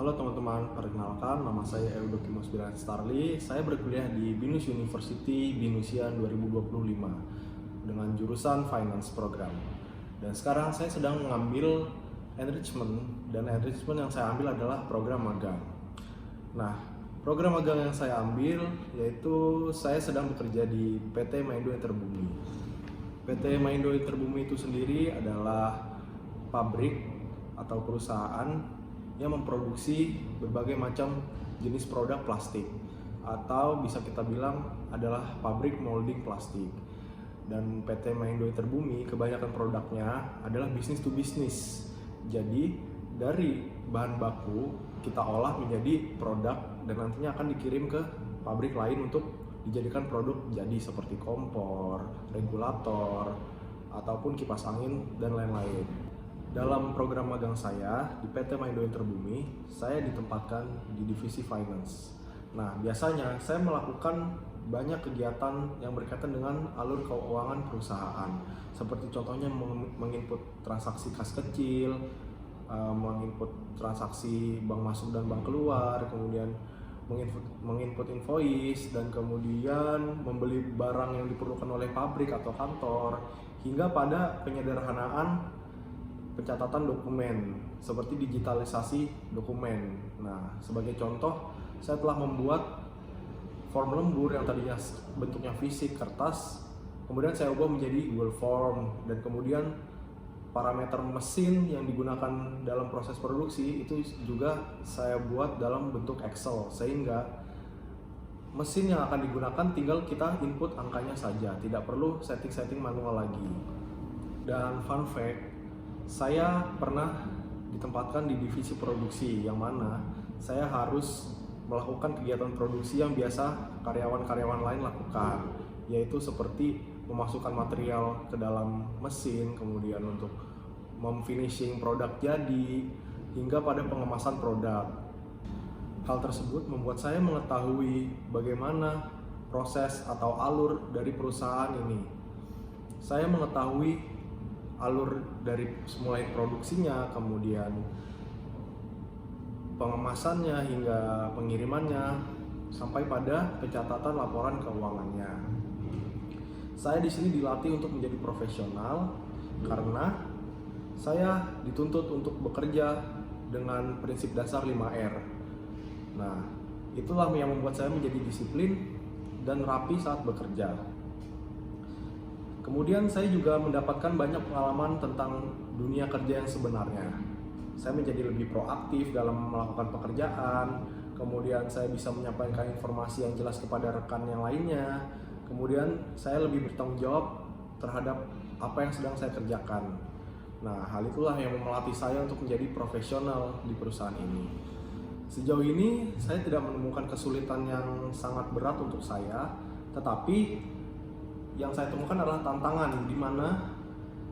Halo teman-teman, perkenalkan nama saya Eudoki Musbiran Starly. Saya berkuliah di BINUS University Binusian 2025 dengan jurusan Finance Program. Dan sekarang saya sedang mengambil enrichment, dan enrichment yang saya ambil adalah program magang. Nah, program magang yang saya ambil yaitu saya sedang bekerja di PT Maindo Interbumi. PT Maindo Interbumi itu sendiri adalah pabrik atau perusahaan yang memproduksi berbagai macam jenis produk plastik, atau bisa kita bilang adalah pabrik molding plastik. Dan PT Maindo Interbumi kebanyakan produknya adalah bisnis to bisnis. Jadi dari bahan baku kita olah menjadi produk dan nantinya akan dikirim ke pabrik lain untuk dijadikan produk jadi seperti kompor, regulator, ataupun kipas angin dan lain-lain. Dalam program magang saya di PT Maindo Interbumi, saya ditempatkan di divisi finance. Nah, biasanya saya melakukan banyak kegiatan yang berkaitan dengan alur keuangan perusahaan. Seperti contohnya menginput transaksi kas kecil, menginput transaksi bank masuk dan bank keluar, kemudian menginput invoice, dan kemudian membeli barang yang diperlukan oleh pabrik atau kantor, hingga pada penyederhanaan pencatatan dokumen seperti digitalisasi dokumen. Nah, sebagai contoh, saya telah membuat form lembur yang tadinya bentuknya fisik kertas, kemudian saya ubah menjadi Google Form, dan kemudian parameter mesin yang digunakan dalam proses produksi itu juga saya buat dalam bentuk Excel, sehingga mesin yang akan digunakan tinggal kita input angkanya saja, tidak perlu setting-setting manual lagi. Dan fun fact, saya pernah ditempatkan di divisi produksi yang mana saya harus melakukan kegiatan produksi yang biasa karyawan-karyawan lain lakukan, yaitu seperti memasukkan material ke dalam mesin, kemudian untuk memfinishing produk jadi, hingga pada pengemasan produk. Hal tersebut membuat saya mengetahui bagaimana proses atau alur dari perusahaan ini. Saya mengetahui alur dari mulai produksinya, kemudian pengemasannya hingga pengirimannya, sampai pada pencatatan laporan keuangannya. Saya di sini dilatih untuk menjadi profesional karena saya dituntut untuk bekerja dengan prinsip dasar 5R. Nah, itulah yang membuat saya menjadi disiplin dan rapi saat bekerja. Kemudian saya juga mendapatkan banyak pengalaman tentang dunia kerja yang sebenarnya. Saya menjadi lebih proaktif dalam melakukan pekerjaan, kemudian saya bisa menyampaikan informasi yang jelas kepada rekan yang lainnya, kemudian saya lebih bertanggung jawab terhadap apa yang sedang saya kerjakan. Nah, hal itulah yang melatih saya untuk menjadi profesional di perusahaan ini. Sejauh ini saya tidak menemukan kesulitan yang sangat berat untuk saya, tetapi yang saya temukan adalah tantangan di mana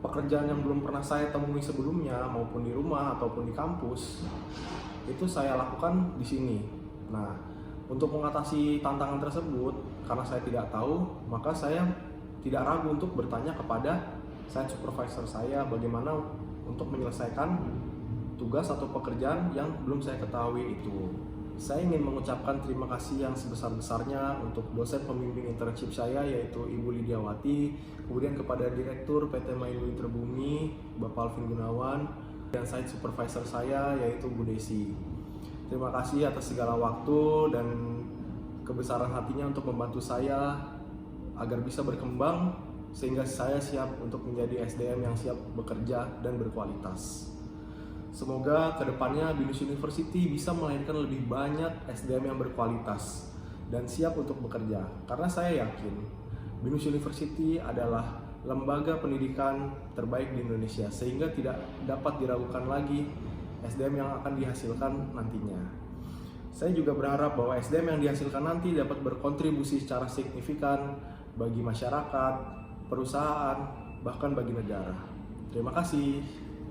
pekerjaan yang belum pernah saya temui sebelumnya, maupun di rumah ataupun di kampus, itu saya lakukan di sini. Nah, untuk mengatasi tantangan tersebut, karena saya tidak tahu, maka saya tidak ragu untuk bertanya kepada site supervisor saya bagaimana untuk menyelesaikan tugas atau pekerjaan yang belum saya ketahui itu. Saya ingin mengucapkan terima kasih yang sebesar-besarnya untuk dosen pembimbing internship saya, yaitu Ibu Lidiawati, kemudian kepada Direktur PT Maindo Interbumi, Bapak Alvin Gunawan, dan site supervisor saya, yaitu Bu Desi. Terima kasih atas segala waktu dan kebesaran hatinya untuk membantu saya agar bisa berkembang, sehingga saya siap untuk menjadi SDM yang siap bekerja dan berkualitas. Semoga kedepannya BINUS University bisa melahirkan lebih banyak SDM yang berkualitas dan siap untuk bekerja. Karena saya yakin BINUS University adalah lembaga pendidikan terbaik di Indonesia, sehingga tidak dapat diragukan lagi SDM yang akan dihasilkan nantinya. Saya juga berharap bahwa SDM yang dihasilkan nanti dapat berkontribusi secara signifikan bagi masyarakat, perusahaan, bahkan bagi negara. Terima kasih.